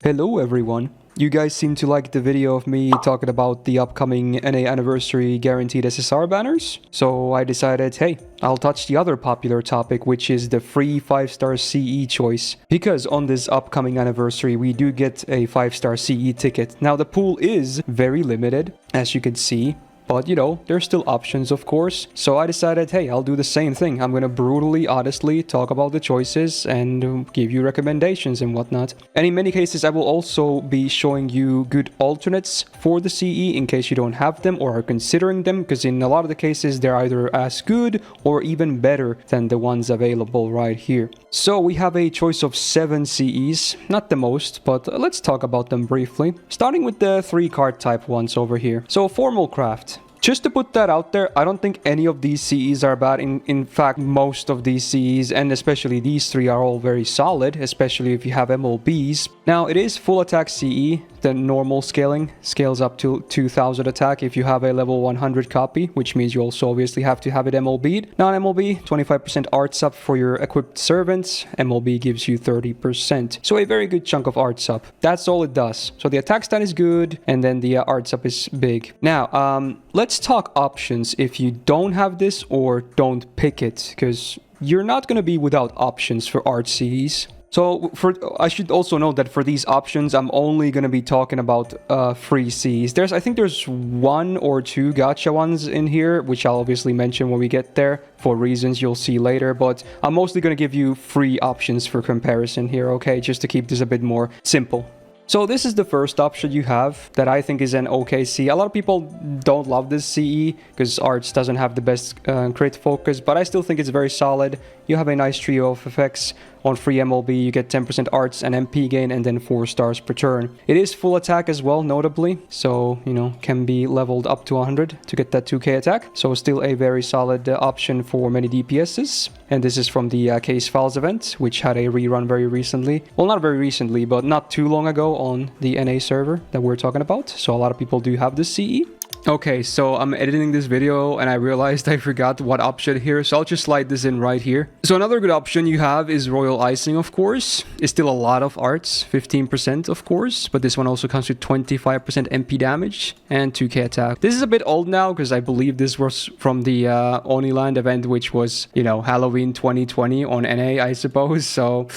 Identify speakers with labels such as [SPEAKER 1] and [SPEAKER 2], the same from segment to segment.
[SPEAKER 1] Hello everyone. You guys seem to like the video of me talking about the upcoming NA Anniversary Guaranteed SSR banners, so I decided, hey, I'll touch the other popular topic, which is the free 5-star CE choice. Because on this upcoming anniversary, we do get a 5-star CE ticket. Now the pool is very limited, as you can see. But, you know, there's still options, of course. So I decided, hey, I'll do the same thing. I'm gonna brutally, honestly talk about the choices and give you recommendations and whatnot. And in many cases, I will also be showing you good alternates for the CE in case you don't have them or are considering them, because in a lot of the cases, they're either as good or even better than the ones available right here. So we have a choice of 7 CEs, not the most, but let's talk about them briefly. Starting with the 3 card type ones over here. So Formal Craft. Just to put that out there, I don't think any of these CEs are bad. In fact, most of these CEs, and especially these 3, are all very solid, especially if you have MLBs. Now, it is full attack CE. The normal scaling scales up to 2000 attack if you have a level 100 copy, which means you also obviously have to have it MLB'd. Non-MLB, 25% arts up for your equipped servants. MLB gives you 30%. So a very good chunk of arts up. That's all it does. So the attack stat is good, and then the arts up is big. Now, let's talk options if you don't have this or don't pick it, because you're not going to be without options for art CEs. So I should also note that for these options, I'm only going to be talking about free Cs. I think there's 1 or 2 gacha ones in here, which I'll obviously mention when we get there for reasons you'll see later. But I'm mostly going to give you free options for comparison here, okay? Just to keep this a bit more simple. So this is the first option you have that I think is an okay CE. A lot of people don't love this CE because arts doesn't have the best crit focus, but I still think it's very solid. You have a nice trio of effects. On free MLB, you get 10% arts and MP gain and then 4 stars per turn. It is full attack as well, notably. So, you know, can be leveled up to 100 to get that 2k attack. So still a very solid option for many DPSs. And this is from the Case Files event, which had a rerun very recently. Well, not very recently, but not too long ago on the NA server that we're talking about. So a lot of people do have this CE. Okay, so I'm editing this video and I realized I forgot what option here, so I'll just slide this in right here. So another good option you have is Royal Icing, of course. It's still a lot of arts, 15% of course, but this one also comes with 25% MP damage and 2k attack. This is a bit old now because I believe this was from the Oniland event, which was, you know, Halloween 2020 on NA, I suppose. So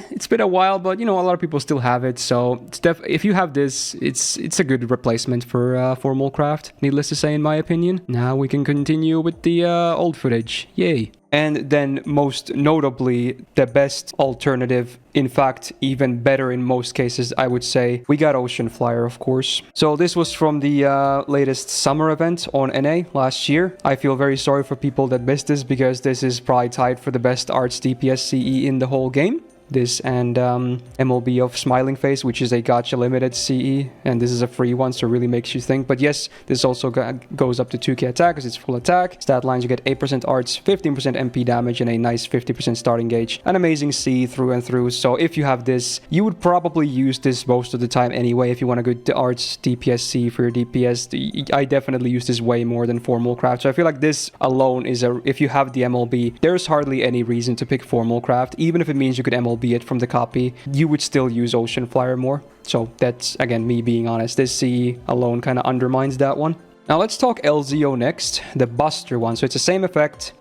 [SPEAKER 1] it's been a while, but you know, a lot of people still have it. So it's if you have this, it's a good replacement for Formal Craft, needless to say, in my opinion. Now we can continue with the old footage. Yay. And then most notably, the best alternative, in fact, even better in most cases, I would say, we got Ocean Flyer, of course. So this was from the latest summer event on NA last year. I feel very sorry for people that missed this because this is probably tied for the best arts DPS CE in the whole game. This and MLB of Smiling Face, which is a gacha limited CE, and this is a free one, so it really makes you think. But yes, this also goes up to 2k attack because it's full attack. Stat lines, you get 8% arts, 15% MP damage, and a nice 50% starting gauge. An amazing CE through and through. So if you have this, you would probably use this most of the time anyway. If you want a good arts DPS CE for your DPS, I definitely use this way more than Formal Craft. So I feel like this alone is if you have the MLB, there's hardly any reason to pick Formal Craft, even if it means you could MLB it from the copy, you would still use Ocean Flyer more. So that's, again, me being honest. This CE alone kind of undermines that one. Now let's talk LZO next, the Buster one. So it's the same effect,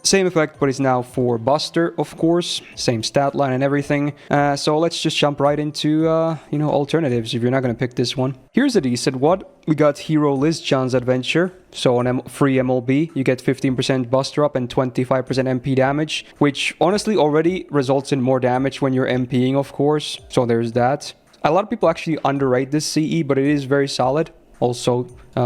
[SPEAKER 1] but it's now for Buster, of course. Same stat line and everything. So let's just jump right into, you know, alternatives if you're not going to pick this one. Here's a decent one. We got Hero Liz Chan's Adventure. So on free MLB, you get 15% Buster up and 25% MP damage, which honestly already results in more damage when you're MPing, of course. So there's that. A lot of people actually underrate this CE, but it is very solid. Also,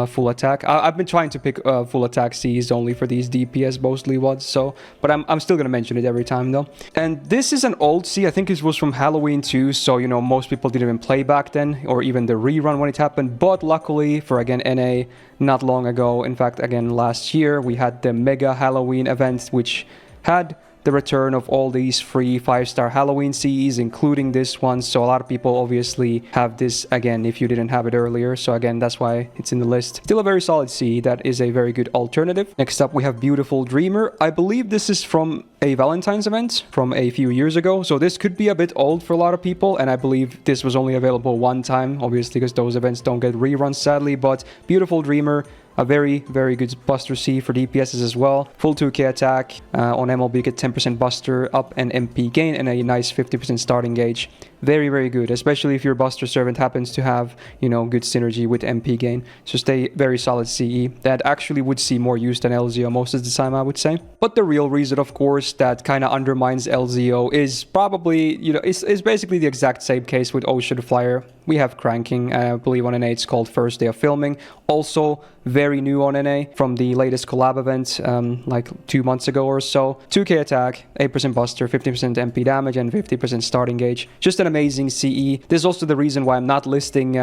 [SPEAKER 1] full attack. I've been trying to pick full attack Cs only for these DPS mostly ones, so, but I'm still gonna mention it every time though. And this is an old C. I think it was from Halloween 2, so you know most people didn't even play back then, or even the rerun when it happened. But luckily for, again, NA, not long ago, in fact, again last year, we had the Mega Halloween event, which had the return of all these free 5-star Halloween CEs, including this one. So a lot of people obviously have this again if you didn't have it earlier. So again, that's why it's in the list. Still a very solid CE. That is a very good alternative. Next up, we have Beautiful Dreamer. I believe this is from a Valentine's event from a few years ago. So this could be a bit old for a lot of people. And I believe this was only available one time, obviously, because those events don't get reruns, sadly. But Beautiful Dreamer, a very, very good Buster C for DPSs as well. Full 2k attack. On MLB, get 10% Buster up and MP gain and a nice 50% starting gauge. Very, very good, especially if your Buster Servant happens to have, you know, good synergy with MP gain. Just a very solid CE that actually would see more use than LZO most of the time, I would say. But the real reason, of course, that kind of undermines LZO is probably, you know, is basically the exact same case with Ocean Flyer. We have cranking, I believe on NA it's called First Day of Filming. Also very new on NA from the latest collab event, like 2 months ago or so. 2k attack, 8% Buster, 50% MP damage, and 50% starting gauge. Just an amazing CE. This is also the reason why I'm not listing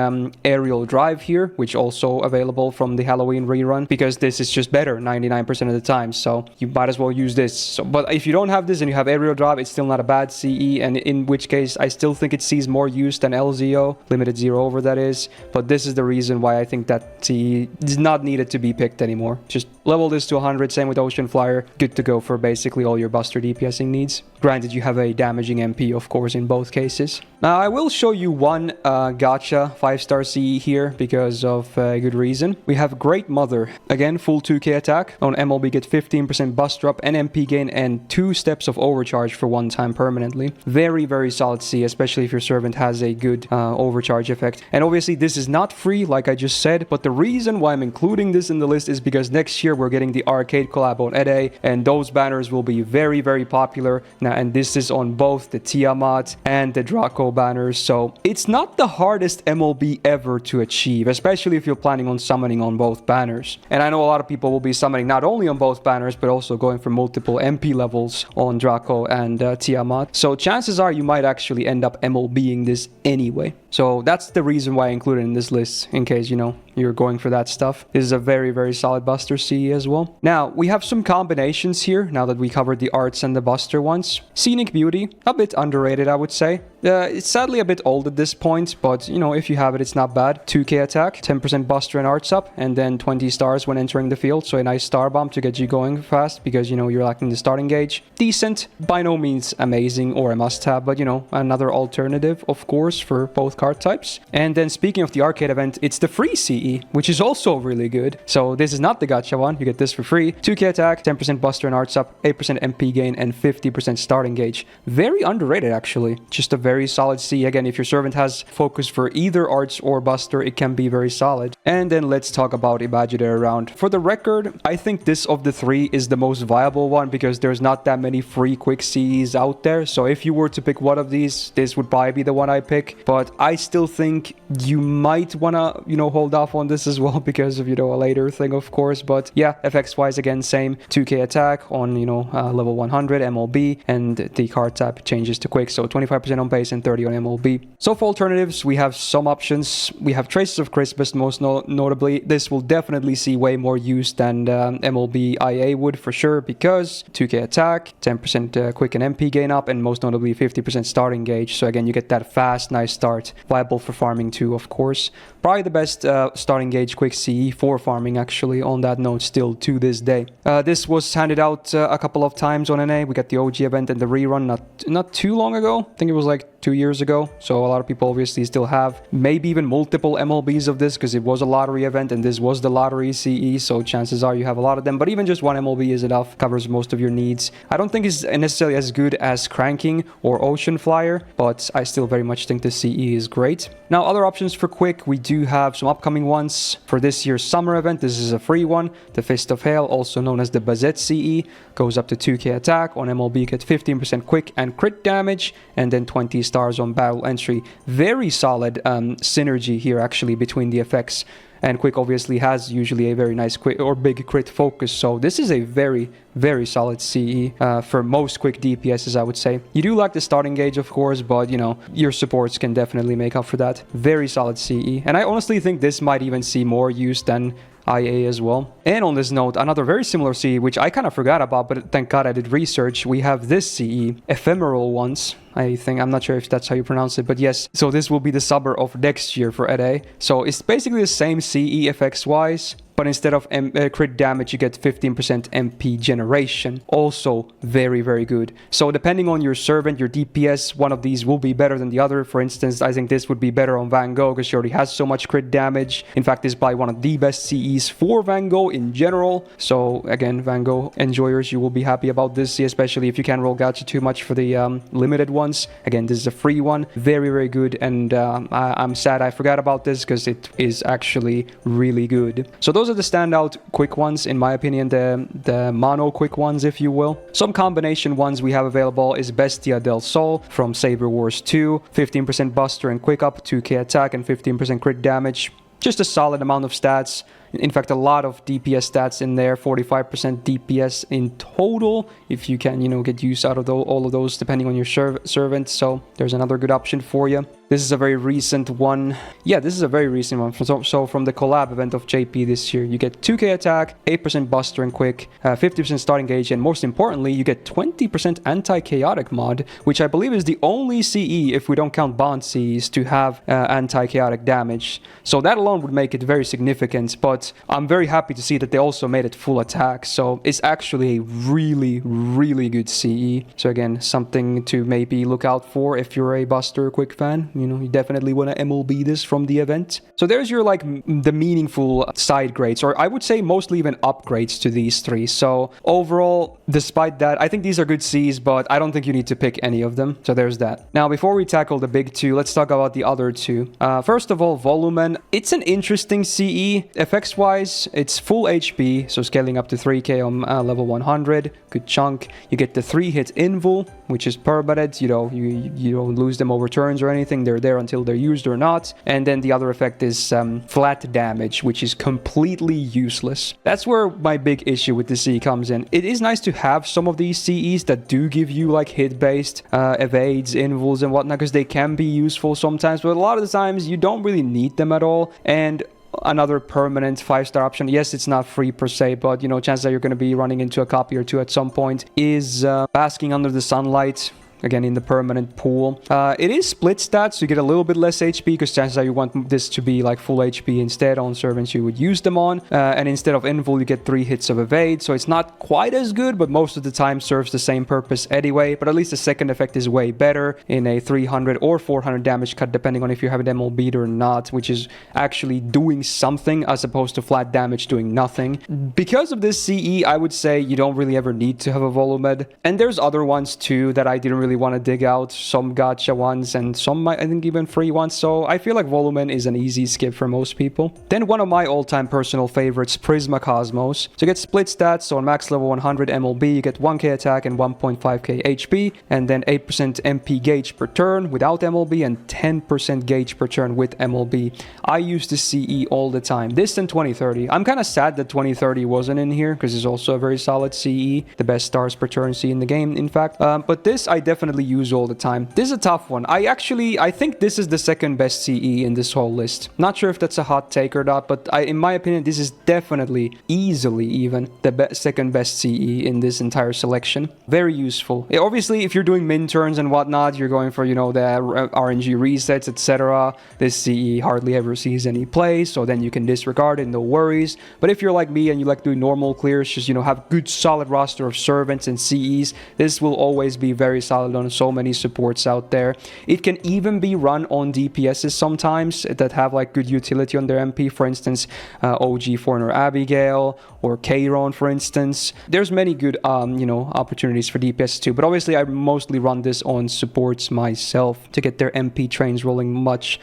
[SPEAKER 1] Aerial Drive here, which also available from the Halloween rerun, because this is just better 99% of the time. So you might as well use this. So, but if you don't have this and you have Aerial Drive, it's still not a bad CE, and in which case I still think it sees more use than LZO. Limited zero over, that is. But this is the reason why I think that CE is not needed to be picked anymore. Just level this to 100, same with Ocean Flyer. Good to go for basically all your Buster DPSing needs. Granted, you have a damaging MP, of course, in both cases. Now, I will show you one gacha 5-star CE here because of a good reason. We have Great Mother. Again, full 2k attack. On MLB, get 15% Buster up and MP gain and 2 steps of overcharge for 1 time permanently. Very, very solid CE, especially if your servant has a good overcharge effect. And obviously, this is not free, like I just said, but the reason why I'm including this in the list is because next year we're getting the arcade collab on NA, and those banners will be very, very popular. Now, and this is on both the Tiamat and the Draco banners, so it's not the hardest MLB ever to achieve, especially if you're planning on summoning on both banners. And I know a lot of people will be summoning not only on both banners, but also going for multiple MP levels on Draco and Tiamat. So chances are you might actually end up MLBing this anyway. So that's the reason why I included it in this list, in case, you know, you're going for that stuff. This is a very, very solid Buster CE as well. Now, we have some combinations here, now that we covered the arts and the Buster ones. Scenic Beauty, a bit underrated, I would say. It's sadly a bit old at this point, but, you know, if you have it, it's not bad. 2k attack, 10% Buster and arts up, and then 20 stars when entering the field, so a nice star bomb to get you going fast, because, you know, you're lacking the starting gauge. Decent, by no means amazing or a must-have, but, you know, another alternative, of course, for both card types. And then speaking of the arcade event, it's the free CE, which is also really good. So this is not the gacha one, you get this for free. 2k attack, 10% Buster and arts up, 8% MP gain, and 50% starting gauge. Very underrated, actually. Just a very solid CE. Again, if your servant has focus for either arts or Buster, it can be very solid. And then let's talk about Imaginary Round. For the record, I think this of the 3 is the most viable one, because there's not that many free quick CEs out there. So if you were to pick one of these, this would probably be the one I pick. But I still think you might want to, you know, hold off on this as well, because of, you know, a later thing, of course. But yeah, FX wise, again, same. 2k attack on, you know, level 100 MLB, and the card type changes to quick, so 25% on base and 30 on MLB. So for alternatives, we have some options. We have Traces of Christmas, most notably. This will definitely see way more use than MLB IA would, for sure, because 2k attack, 10% quick and MP gain up, and most notably 50% starting gauge. So again, you get that fast, nice start. Viable for farming too, of course. Probably the best starting gauge quick CE for farming, actually, on that note, still to this day. This was handed out a couple of times on NA. We got the OG event and the rerun not too long ago. I think it was like 2 years ago. So a lot of people obviously still have maybe even multiple MLBs of this, because it was a lottery event and this was the lottery CE. So chances are you have a lot of them, but even just one MLB is enough, covers most of your needs. I don't think it's necessarily as good as Cranking or Ocean Flyer, but I still very much think the CE is great. Now, other options for quick, we do have some upcoming ones for this year's summer event. This is a free one. The Fist of Hail, also known as the Bazette CE, goes up to 2k attack. On MLB, get 15% quick and crit damage, and then 20 stars on battle entry. Very solid synergy here, actually, between the effects. And quick obviously has usually a very nice quick or big crit focus, so this is a very, very solid CE for most quick DPSs, I would say. You do lack the starting gauge, of course, but you know, your supports can definitely make up for that. Very solid CE. And I honestly think this might even see more use than IA as well. And on this note, another very similar CE, which I kind of forgot about, but thank God I did research. We have this CE, ephemeral ones. I think, I'm not sure if that's how you pronounce it, but yes. So this will be the subber of next year for NA. So it's basically the same CE effects wise, but instead of crit damage, you get 15% MP generation. Also very, very good. So depending on your servant, your DPS, one of these will be better than the other. For instance, I think this would be better on Van Gogh because she already has so much crit damage. In fact, this is probably one of the best CEs for Van Gogh in general. So again, Van Gogh enjoyers, you will be happy about this, especially if you can't roll gacha too much for the limited ones. Again, this is a free one. Very, very good. And I'm sad I forgot about this because it is actually really good. So those are the standout quick ones, in my opinion, the mono quick ones, if you will. Some combination ones we have available is Bestia del Sol from Saber Wars 2, 15% buster and quick up, 2k attack and 15% crit damage. Just a solid amount of stats. In fact, a lot of DPS stats in there, 45% DPS in total, if you can, you know, get use out of all of those depending on your servant. So there's another good option for you. This is a very recent one. Yeah, this is a very recent one. So from the collab event of JP this year, you get 2k attack, 8% buster and quick, 50% starting gauge, and most importantly, you get 20% anti-chaotic mod, which I believe is the only CE, if we don't count bond CEs, to have anti-chaotic damage. So that alone would make it very significant, but I'm very happy to see that they also made it full attack. So it's actually a really, really good CE. So again, something to maybe look out for if you're a buster quick fan. You know, you definitely want to MLB this from the event. So there's your like the meaningful side grades, or I would say mostly even upgrades to these three. So overall, despite that, I think these are good Cs, but I don't think you need to pick any of them. So there's that. Now, before we tackle the big two, let's talk about the other two. First of all, Volumen. It's an interesting CE. Effects-wise, it's full HP, so scaling up to 3k on level 100. Good chunk. You get the 3-hit invul, which is permanent. You know, you don't lose them over turns or anything. They're there until they're used or not. And then the other effect is flat damage, which is completely useless. That's where my big issue with the CE comes in. It is nice to have some of these CEs that do give you like hit-based evades, invuls, and whatnot, because they can be useful sometimes, but a lot of the times you don't really need them at all. And another permanent 5-star option, yes, it's not free per se, but you know, chances are you're going to be running into a copy or two at some point, is Basking Under the Sunlight. Again, in the permanent pool. It is split stats, so you get a little bit less HP, because chances are you want this to be like full HP instead on servants you would use them on. And instead of invul, you get 3 hits of evade, so it's not quite as good, but most of the time serves the same purpose anyway. But at least the second effect is way better in a 300 or 400 damage cut, depending on if you have an MLB or not, which is actually doing something as opposed to flat damage doing nothing. Because of this CE, I would say you don't really ever need to have a Volumed. And there's other ones too that I didn't really want to dig out, some gacha ones and some I think even free ones, so I feel like Volumen is an easy skip for most people. Then one of my all-time personal favorites, Prisma Cosmos. So you get split stats, so on max level 100 MLB you get 1k attack and 1.5k HP, and then 8% MP gauge per turn without MLB and 10% gauge per turn with MLB. I use the CE all the time. This and 2030. I'm kind of sad that 2030 wasn't in here, because it's also a very solid CE, the best stars per turn CE in the game, in fact. But this I definitely use all the time. This is a tough one. I think this is the second best CE in this whole list. Not sure if that's a hot take or not, but in my opinion, this is definitely, easily even, the second best CE in this entire selection. Very useful. Obviously, if you're doing min turns and whatnot, you're going for, you know, the RNG resets, etc. This CE hardly ever sees any play, so then you can disregard it, no worries. But if you're like me and you like doing normal clears, just, you know, have good solid roster of servants and CEs, this will always be very solid on so many supports out there. It can even be run on DPSs sometimes that have like good utility on their MP, for instance, OG Foreigner Abigail or Kairon, for instance. There's many good you know, opportunities for DPS too, but obviously I mostly run this on supports myself to get their MP trains rolling much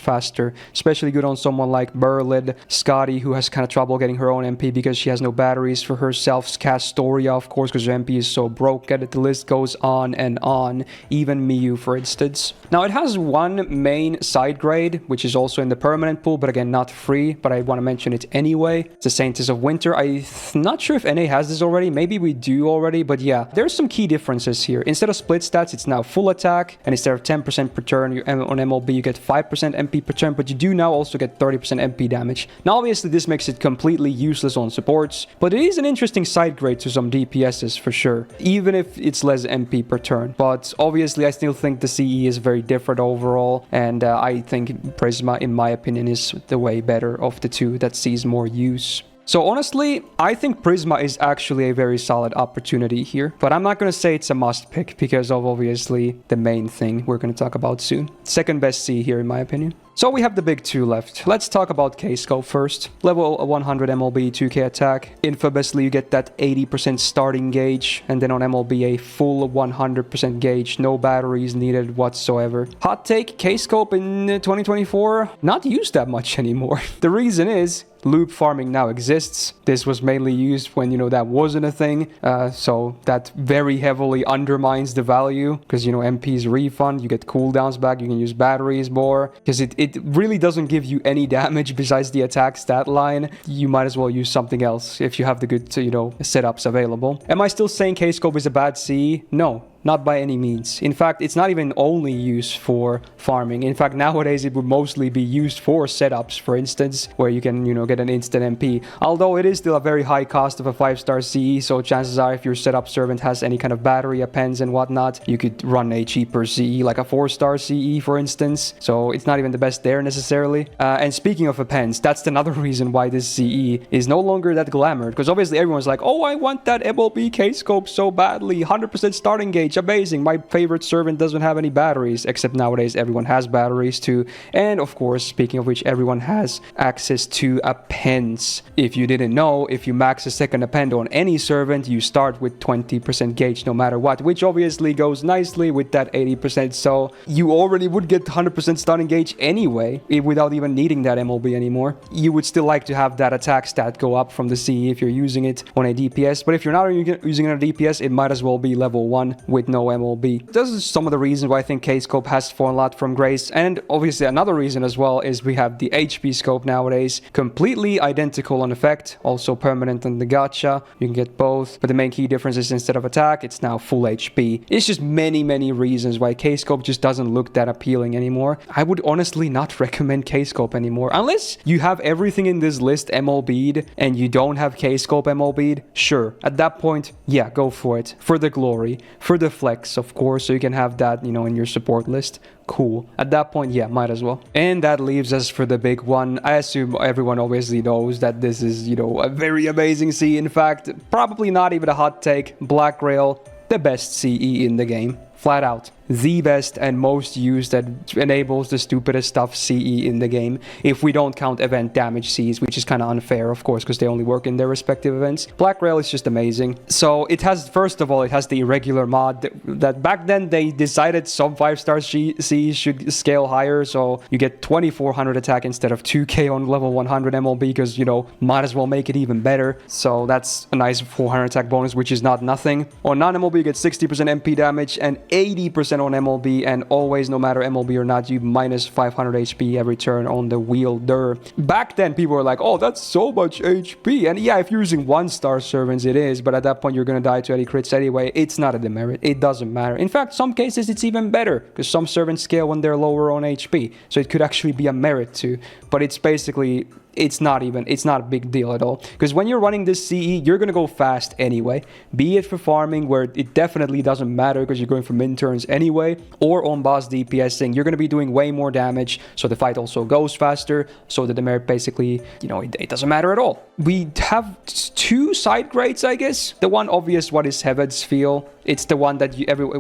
[SPEAKER 1] faster. Especially good on someone like Berlid, Scotty, who has kind of trouble getting her own MP because she has no batteries for herself, Castoria, of course, because her MP is so broken. The list goes on and on, even Miyu, for instance. Now, it has one main side grade, which is also in the permanent pool, but again, not free, but I want to mention it anyway. It's the Saintess of Winter. I'm not sure if NA has this already. Maybe we do already, but yeah, there's some key differences here. Instead of split stats, it's now full attack, and instead of 10% per turn on MLB, you get 5% MP per turn, but you do now also get 30% MP damage. Now, obviously, this makes it completely useless on supports, but it is an interesting side grade to some DPSs for sure, even if it's less MP per turn. But obviously, I still think the CE is very different overall, and I think Prisma, in my opinion, is the way better of the two that sees more use. So honestly, I think Prisma is actually a very solid opportunity here, but I'm not going to say it's a must pick because of obviously the main thing we're going to talk about soon. Second best C here in my opinion. So we have the big two left. Let's talk about K-Scope first. Level 100 MLB, 2k attack. Infamously, you get that 80% starting gauge, and then on MLB, a full 100% gauge. No batteries needed whatsoever. Hot take, K-Scope in 2024, not used that much anymore. The reason is, loop farming now exists. This was mainly used when, that wasn't a thing. So that very heavily undermines the value because, MP's refund, you get cooldowns back, you can use batteries more because it really doesn't give you any damage besides the attack stat line. You might as well use something else if you have the good, setups available. Am I still saying K-Scope is a bad CE? No. Not by any means. In fact, it's not even only used for farming. In fact, nowadays it would mostly be used for setups, for instance, where you can, get an instant MP. Although it is still a very high cost of a 5-star CE, so chances are if your setup servant has any kind of battery appends and whatnot, you could run a cheaper CE, like a 4-star CE, for instance. So it's not even the best there necessarily. And speaking of appends, that's another reason why this CE is no longer that glamored, because obviously everyone's like, oh, I want that MLB K-Scope so badly, 100% starting gauge. Amazing. My favorite servant doesn't have any batteries, except nowadays everyone has batteries too. And of course, speaking of which, everyone has access to appends. If you didn't know, if you max a second append on any servant, you start with 20% gauge no matter what, which obviously goes nicely with that 80%. So you already would get 100% starting gauge anyway, without even needing that MLB anymore. You would still like to have that attack stat go up from the CE if you're using it on a DPS. But if you're not using it on a DPS, it might as well be level 1 with no MLB. Those are some of the reasons why I think K-Scope has fallen a lot from grace. And obviously another reason as well is we have the HP scope nowadays. Completely identical on effect. Also permanent on the gacha. You can get both. But the main key difference is instead of attack, it's now full HP. It's just many reasons why K-Scope just doesn't look that appealing anymore. I would honestly not recommend K-Scope anymore. Unless you have everything in this list MLB'd and you don't have K-Scope MLB'd. Sure. At that point, yeah, go for it. For the glory. For the flex, of course, so you can have that, in your support list. Cool. At that point, yeah, might as well. And that leaves us for the big one. I assume everyone obviously knows that this is, a very amazing CE. In fact, probably not even a hot take. Black Grail, the best CE in the game. Flat out. The best and most used that enables the stupidest stuff CE in the game, if we don't count event damage Cs, which is kind of unfair, of course, because they only work in their respective events. Black Grail is just amazing. So it has, first of all, it has the irregular mod that back then they decided some 5-star Cs should scale higher, so you get 2400 attack instead of 2k on level 100 MLB, because, might as well make it even better. So that's a nice 400 attack bonus, which is not nothing. On non-MLB, you get 60% MP damage and 80% on MLB, and always, no matter MLB or not, you minus 500 HP every turn on the wielder. Back then, people were like, oh, that's so much HP. And yeah, if you're using 1-star servants, it is, but at that point, you're going to die to any crits anyway. It's not a demerit. It doesn't matter. In fact, some cases, it's even better, because some servants scale when they're lower on HP. So it could actually be a merit too. But it's basically... it's not a big deal at all. Because when you're running this CE, you're going to go fast anyway. Be it for farming, where it definitely doesn't matter because you're going for min turns anyway, or on boss DPSing, you're going to be doing way more damage, so the fight also goes faster, so the demerit basically, it doesn't matter at all. We have two side grades, I guess. The one obvious one is Heaven's Feel. It's the one that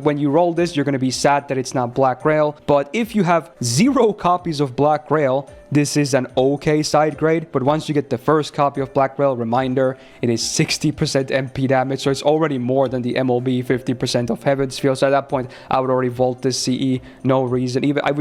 [SPEAKER 1] when you roll this, you're going to be sad that it's not Black Grail. But if you have 0 copies of Black Grail, this is an okay side grade, but once you get the first copy of Black Grail, reminder, it is 60% MP damage, so it's already more than the MLB 50% of Heaven's Feel. So at that point, I would already vault this CE, no reason. I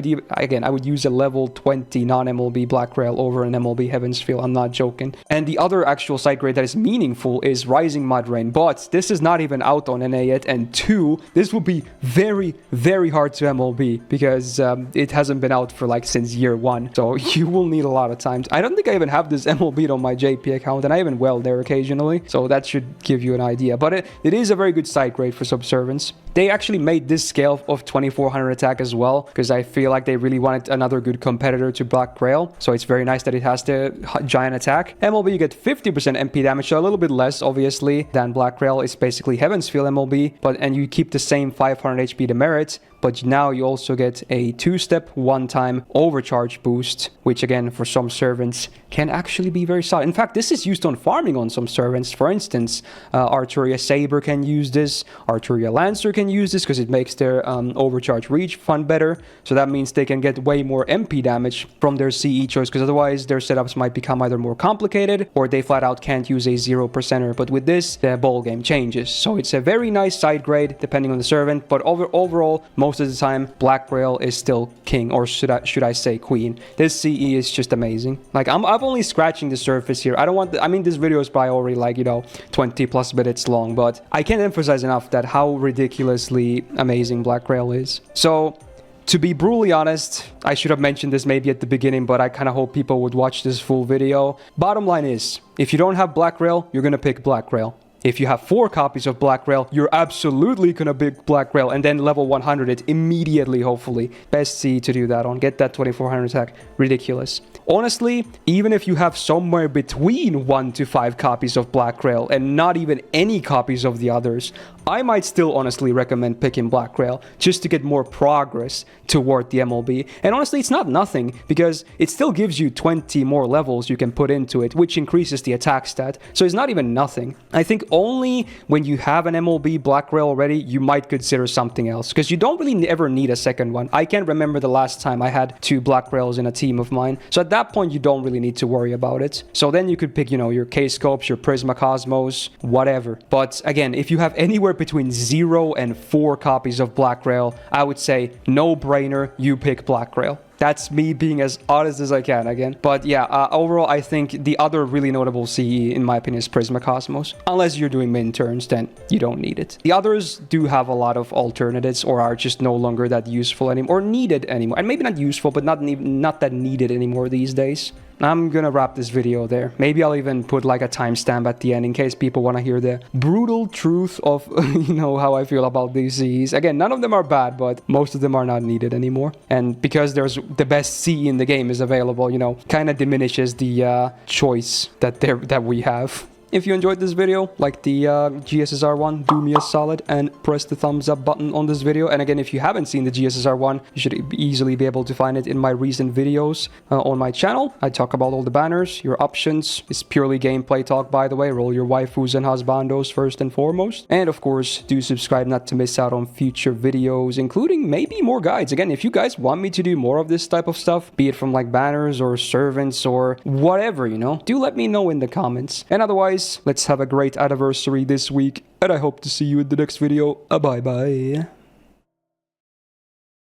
[SPEAKER 1] would use a level 20 non-MLB Black Grail over an MLB Heaven's Feel. I'm not joking. And the other actual side grade that is meaningful is Rising Mud Rain, but this is not even out on NA yet, and 2, this will be very, very hard to MLB because it hasn't been out for like since year 1, so you will need a lot of time. I don't think I even have this MLB on my JP account, and I even weld there occasionally, so that should give you an idea. But it is a very good side grade for Subservience. They actually made this scale of 2400 attack as well, because I feel like they really wanted another good competitor to Black Grail, so it's very nice that it has the giant attack. MLB, you get 50% MP damage, so a little bit less, obviously, than Black Grail. It's basically Heaven's Feel MLB, and you keep the same 500 HP demerit, but now you also get a 2-step, 1-time overcharge boost, which again, for some servants, can actually be very solid. In fact, this is used on farming on some servants. For instance, Arturia Saber can use this, Arturia Lancer can use this because it makes their overcharge reach fun better. So that means they can get way more MP damage from their CE choice, because otherwise their setups might become either more complicated or they flat out can't use a 0%er. But with this, the ball game changes. So it's a very nice side grade depending on the servant, but overall, most of the time, Black Grail is still king, or should I say queen. This CE is just amazing. Like, I'm only scratching the surface here. I don't want I mean, this video is probably already like, 20 plus minutes long, but I can't emphasize enough that how ridiculously amazing Black Grail is. So, to be brutally honest, I should have mentioned this maybe at the beginning, but I kind of hope people would watch this full video. Bottom line is, if you don't have Black Grail, you're gonna pick Black Grail. If you have 4 copies of Black Grail, you're absolutely gonna pick Black Grail, and then level 100 it immediately, hopefully. Best C to do that on. Get that 2400 attack. Ridiculous. Honestly, even if you have somewhere between 1 to 5 copies of Black Grail and not even any copies of the others, I might still honestly recommend picking Black Grail just to get more progress toward the MLB. And honestly, it's not nothing, because it still gives you 20 more levels you can put into it, which increases the attack stat. So it's not even nothing. I think only when you have an MLB Black Grail already, you might consider something else, because you don't really ever need a second one. I can't remember the last time I had 2 Black Grails in a team of mine. So at that point, you don't really need to worry about it. So then you could pick, your Kaleidoscopes, your Prisma Cosmos, whatever. But again, if you have anywhere between 0 and 4 copies of Black Grail, I would say no brainer, you pick Black Grail. That's me being as honest as I can again. But yeah, overall, I think the other really notable CE, in my opinion, is Prisma Cosmos. Unless you're doing min turns, then you don't need it. The others do have a lot of alternatives, or are just no longer that useful anymore, or needed anymore. And maybe not useful, but not that needed anymore these days. I'm gonna wrap this video there. Maybe I'll even put like a timestamp at the end in case people want to hear the brutal truth of, how I feel about these CEs. Again, none of them are bad, but most of them are not needed anymore. And because there's the best CE in the game is available, kind of diminishes the choice that we have. If you enjoyed this video, like the GSSR one, do me a solid and press the thumbs up button on this video. And again, if you haven't seen the GSSR one, you should easily be able to find it in my recent videos on my channel. I talk about all the banners, your options. It's purely gameplay talk, by the way. Roll your waifus and husbandos first and foremost. And of course, do subscribe not to miss out on future videos, including maybe more guides. Again, if you guys want me to do more of this type of stuff, be it from like banners or servants or whatever, do let me know in the comments. And otherwise, let's have a great anniversary this week, and I hope to see you in the next video. Bye bye.